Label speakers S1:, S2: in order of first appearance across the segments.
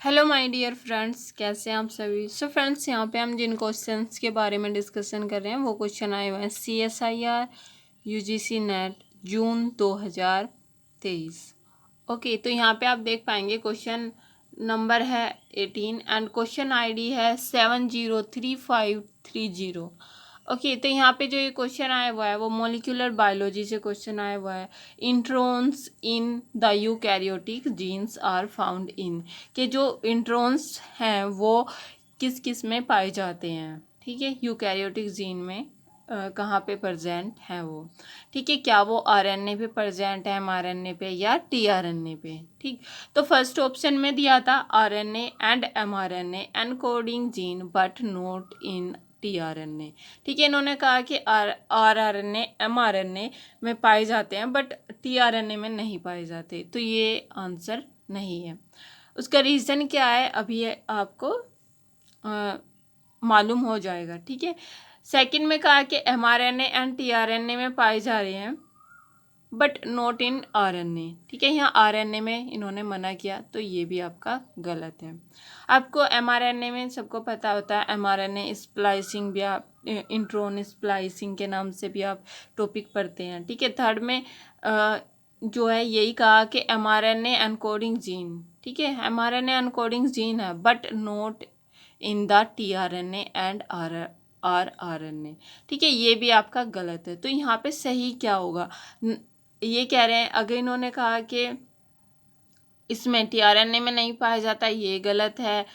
S1: Hello my dear friends, कैसे हैं आप सभी। फ्रेंड्स, यहाँ पे हम जिन क्वेश्चंस के बारे में डिस्कशन कर रहे हैं वो क्वेश्चन आए हुए हैं CSIR UGC नेट जून 2023। ओके, तो यहाँ पे आप देख पाएंगे क्वेश्चन नंबर है 18 एंड क्वेश्चन ID है 703530। ओके, तो यहाँ पे जो ये क्वेश्चन आया हुआ है वो मॉलिक्यूलर बायोलॉजी से क्वेश्चन आया हुआ है। Introns in the eukaryotic genes are found in, कि जो इंट्रॉन्स हैं वो किस किस में पाए जाते हैं। ठीक है, यूकैरियोटिक जीन में कहाँ पे प्रेजेंट है वो। ठीक है, क्या वो RNA पे प्रेजेंट है, mRNA पे या tRNA पे। ठीक, तो फर्स्ट ऑप्शन में दिया था RNA and mRNA encoding gene but not in tRNA। ठीक है, इन्होंने कहा कि rRNA mRNA में पाए जाते हैं बट tRNA में नहीं पाए जाते, तो ये आंसर नहीं है। उसका रीज़न क्या है अभी आपको मालूम हो जाएगा। ठीक है, सेकंड में कहा कि mRNA एंड tRNA में पाए जा रहे हैं बट नॉट इन RNA। ठीक है, यहाँ RNA में इन्होंने मना किया, तो ये भी आपका गलत है। आपको mRNA में सबको पता होता है, mRNA स्प्लाइसिंग भी आप इंट्रॉन स्प्लाइसिंग के नाम से भी आप टॉपिक पढ़ते हैं। ठीक है, थर्ड में जो है यही कहा कि mRNA एनकोडिंग जीन। ठीक है, mRNA एनकोडिंग जीन है but not in the tRNA and rRNA। ठीक है, ये भी आपका गलत है। तो यहाँ पे सही क्या होगा, ये कह रहे हैं, अगर इन्होंने कहा कि इसमें tRNA में नहीं पाया जाता, ये गलत है।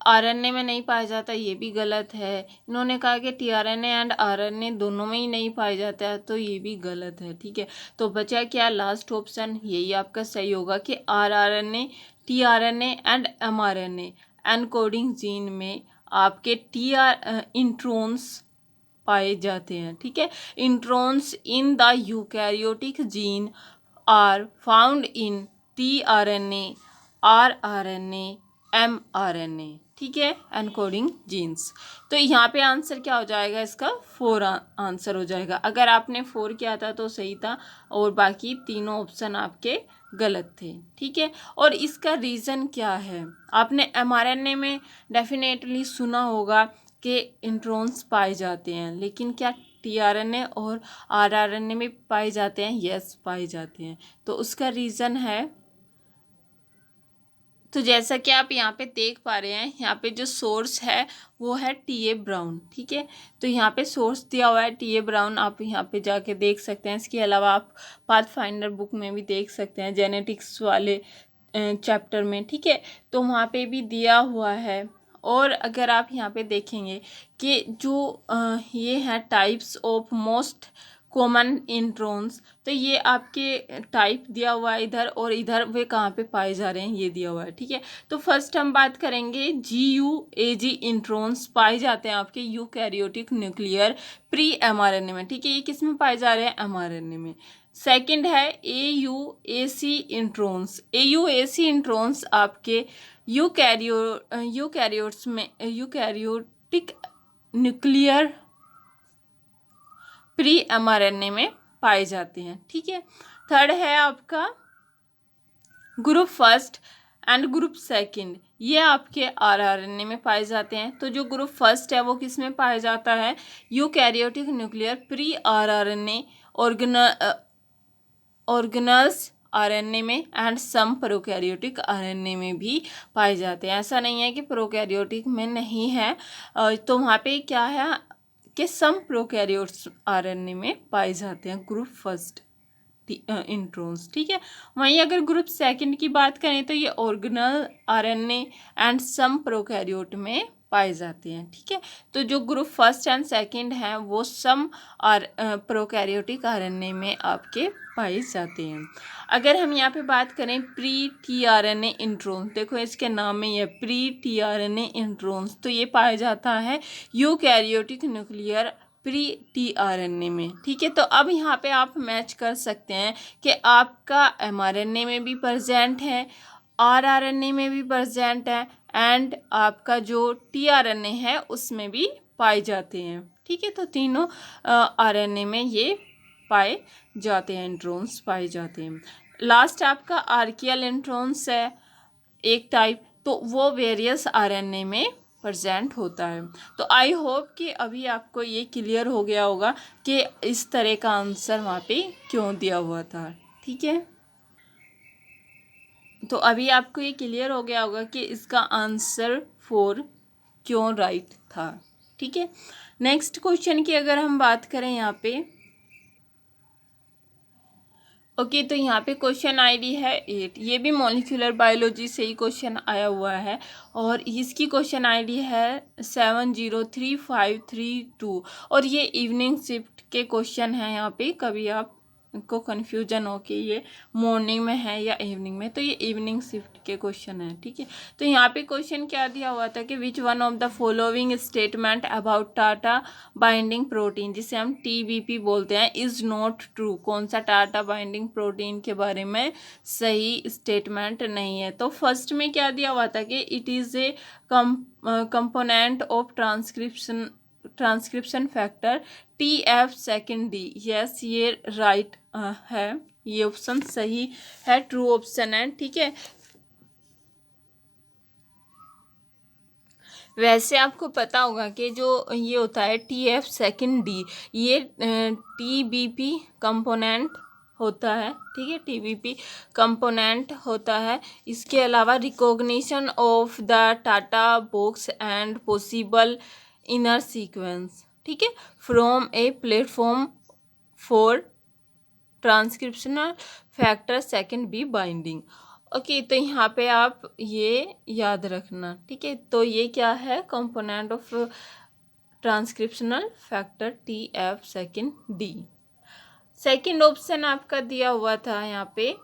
S1: RNA में नहीं पाया जाता, ये भी गलत है। इन्होंने कहा कि tRNA एंड RNA दोनों में ही नहीं पाया जाता है, तो ये भी गलत है। ठीक है, तो बचा क्या, लास्ट ऑप्शन, यही आपका सही होगा कि rRNA tRNA and mRNA encoding gene में आपके इंट्रॉन्स पाए जाते हैं। ठीक है, introns in the eukaryotic gene are found in tRNA rRNA mRNA। ठीक है, एनकोडिंग जीन्स। तो यहाँ पे आंसर क्या हो जाएगा, इसका 4 आंसर हो जाएगा। अगर आपने 4 किया था तो सही था और बाकी तीनों ऑप्शन आपके गलत थे। ठीक है, और इसका रीज़न क्या है, आपने mRNA में डेफिनेटली सुना होगा कि इंट्रॉन्स पाए जाते हैं, लेकिन क्या tRNA और rRNA में पाए जाते हैं? यस, पाए जाते हैं। तो उसका रीज़न है, तो जैसा कि आप यहाँ पे देख पा रहे हैं, यहाँ पे जो सोर्स है वो है TA ब्राउन। ठीक है, तो यहाँ पे सोर्स दिया हुआ है TA ब्राउन, आप यहाँ पे जाके देख सकते हैं। इसके अलावा आप पाथफाइंडर बुक में भी देख सकते हैं, जेनेटिक्स वाले चैप्टर में। ठीक है, तो वहाँ पे भी दिया हुआ है। और अगर आप यहाँ पे देखेंगे कि जो ये हैं types of most common introns, तो ये आपके टाइप दिया हुआ है इधर, और इधर वे कहाँ पे पाए जा रहे हैं ये दिया हुआ है। ठीक है, तो फर्स्ट हम बात करेंगे GUAG इंट्रॉन्स पाए जाते हैं आपके यूकैरियोटिक न्यूक्लियर प्री mRNA में। ठीक है, ये किस में पाए जा रहे हैं? mRNA में। सेकंड है AUAC इंट्रॉन्स। AUAC इंट्रॉन्स आपके यूकैरियोट्स में यूकैरियोटिक न्यूक्लियर प्री mRNA में पाए जाते हैं। ठीक है, थर्ड है आपका group first and group second, ये आपके rRNA में पाए जाते हैं। तो जो ग्रुप फर्स्ट है वो किस में पाया जाता है? Eukaryotic nuclear pre rRNA organelles RNA में एंड सम प्रोकैरियोटिक RNA में भी पाए जाते हैं। ऐसा नहीं है कि प्रोकैरियोटिक में नहीं है, तो वहाँ पे क्या है कि सम प्रोकैरियोट्स RNA में पाए जाते हैं, ग्रुप फर्स्ट इंट्रॉन्स। ठीक है, वहीं अगर ग्रुप सेकंड की बात करें तो ये organelle RNA and some prokaryote में पाए जाते हैं। ठीक है, तो जो ग्रुप फर्स्ट एंड सेकंड हैं वो सम प्रोकैरियोटिक RNA में आपके पाए जाते हैं। अगर हम यहाँ पे बात करें प्री tRNA इंट्रॉन्स, देखो इसके नाम में ये प्री tRNA इंट्रॉन्स, तो ये पाया जाता है यूकैरियोटिक न्यूक्लियर प्री tRNA में। ठीक है, तो अब यहाँ पे आप मैच कर सकते हैं कि आपका mRNA में भी प्रेजेंट है, rRNA में भी प्रेजेंट है एंड आपका जो tRNA है उसमें भी पाए जाते हैं। ठीक है, तो तीनों RNA में ये पाए जाते हैं, इंट्रॉन्स पाए जाते हैं। लास्ट आपका आर्कियल इंट्रॉन्स है एक टाइप, तो वो वेरियस आरएनए में प्रेजेंट होता है। तो आई होप कि अभी आपको ये क्लियर हो गया होगा कि इस तरह का आंसर वहाँ पे क्यों दिया हुआ था। ठीक है, तो अभी आपको ये क्लियर हो गया होगा कि इसका आंसर 4 क्यों राइट था। ठीक है, नेक्स्ट क्वेश्चन की अगर हम बात करें यहाँ पे, ओके, तो यहाँ पे क्वेश्चन आईडी है 8। ये भी मॉलिक्यूलर बायोलॉजी से ही क्वेश्चन आया हुआ है और इसकी क्वेश्चन आईडी है 703532 और ये इवनिंग शिफ्ट के क्वेश्चन हैं। यहाँ पे कभी आप को कन्फ्यूजन हो कि ये मॉर्निंग में है या इवनिंग में, तो ये इवनिंग शिफ्ट के क्वेश्चन है। ठीक है, तो यहाँ पे क्वेश्चन क्या दिया हुआ था कि which one of the following statement about Tata binding protein, जिसे हम टीबीपी बोलते हैं, इज नॉट ट्रू। कौन सा टाटा बाइंडिंग प्रोटीन के बारे में सही स्टेटमेंट नहीं है। तो फर्स्ट में क्या दिया हुआ था कि it is a component of transcription factor TF second D. Yes, ये राइट है, ये ऑप्शन सही है, ट्रू ऑप्शन है। ठीक है, वैसे आपको पता होगा कि जो ये होता है TF सेकेंड डी, ये TBP कंपोनेंट होता है। ठीक है, TBP कंपोनेंट होता है। इसके अलावा recognition of the TATA box and possible inner sequence, ठीक है, from a platform for transcriptional factor second B binding. Okay, तो यहाँ पे आप ये याद रखना। ठीक है, तो ये क्या है, component of transcriptional factor TF second D. Second option आपका दिया हुआ था यहाँ पे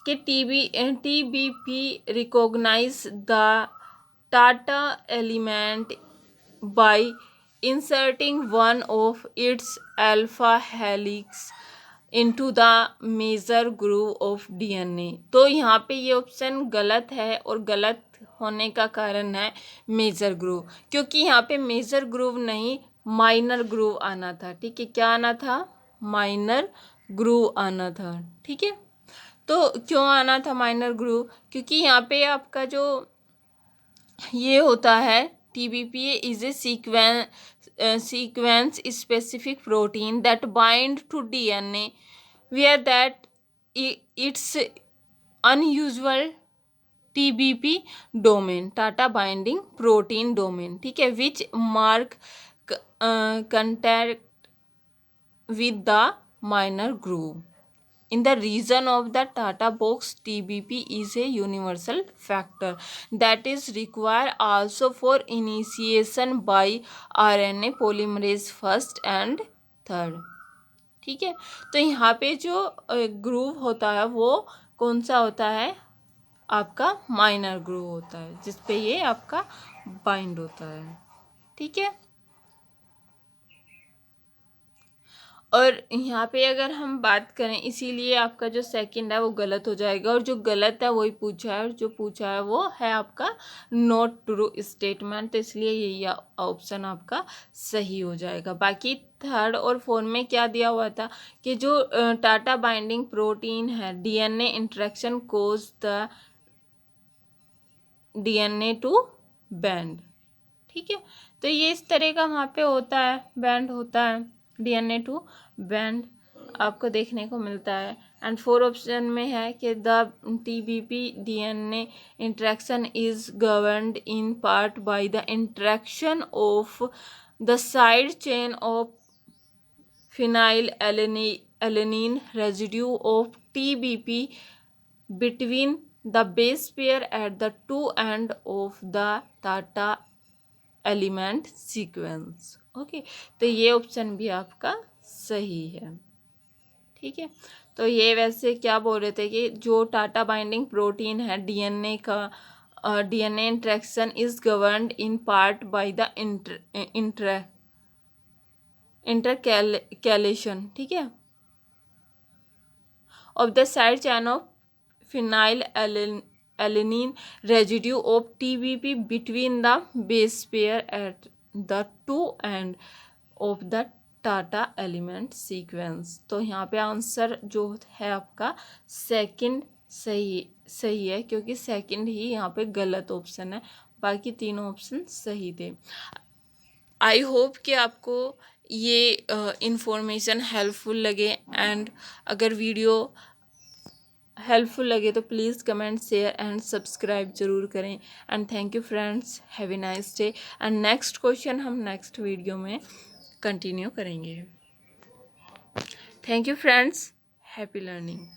S1: कि TBP recognise the TATA element by inserting one of its alpha helix into the major groove of DNA। तो यहाँ पे ये ऑप्शन गलत है और गलत होने का कारण है मेजर ग्रूव, क्योंकि यहाँ पे मेजर ग्रूव नहीं माइनर ग्रूव आना था। ठीक है, क्या आना था, माइनर ग्रूव आना था। ठीक है, तो क्यों आना था माइनर ग्रूव, क्योंकि यहाँ पे आपका जो ये होता है TBP is a sequence specific protein that bind to DNA where that its unusual TBP domain, Tata binding protein domain, ठीक है, which mark contact with the minor groove in the region of the Tata box। TBP is a universal factor that is required also for initiation by RNA polymerase first and third। ठीक है, तो यहाँ पे जो groove होता है वो कौन सा होता है, आपका माइनर ग्रूव होता है, जिस पे ये आपका बाइंड होता है। ठीक है, और यहाँ पे अगर हम बात करें, इसीलिए आपका जो सेकंड है वो गलत हो जाएगा और जो गलत है वही पूछा है और जो पूछा है वो है आपका नॉट ट्रू स्टेटमेंट, तो इसलिए यही ऑप्शन आपका सही हो जाएगा। बाकी थर्ड और फोर्थ में क्या दिया हुआ था कि जो टाटा बाइंडिंग प्रोटीन है DNA interaction cause the DNA to bend. ठीक है, तो ये इस तरह का वहाँ पे होता है, बैंड होता है, DNA टू बैंड आपको देखने को मिलता है। एंड फोर ऑप्शन में है कि the TBP DNA interaction is governed in part by the interaction of the side chain of phenyl alanine residue of TBP between the base pair at the two end of the Tata element sequence. Okay, तो ये option भी आपका सही है। ठीक है, तो ये वैसे क्या बोल रहे थे कि जो टाटा बाइंडिंग प्रोटीन है DNA का DNA interaction is governed in part by the intercalation, ठीक है, of the side chain of phenyl alanine residue of TBP between the base pair at the two end of the TATA element sequence. तो यहाँ पे answer जो है आपका second सही है, क्योंकि सेकंड ही यहाँ पे गलत ऑप्शन है, बाकी तीनों ऑप्शन सही थे। आई होप कि आपको ये इंफॉर्मेशन हेल्पफुल लगे, एंड अगर वीडियो हेल्पफुल लगे तो please comment, share and subscribe जरूर करें। And thank you friends, have a nice day. And next question हम नेक्स्ट वीडियो में कंटिन्यू करेंगे। Thank you friends, happy learning.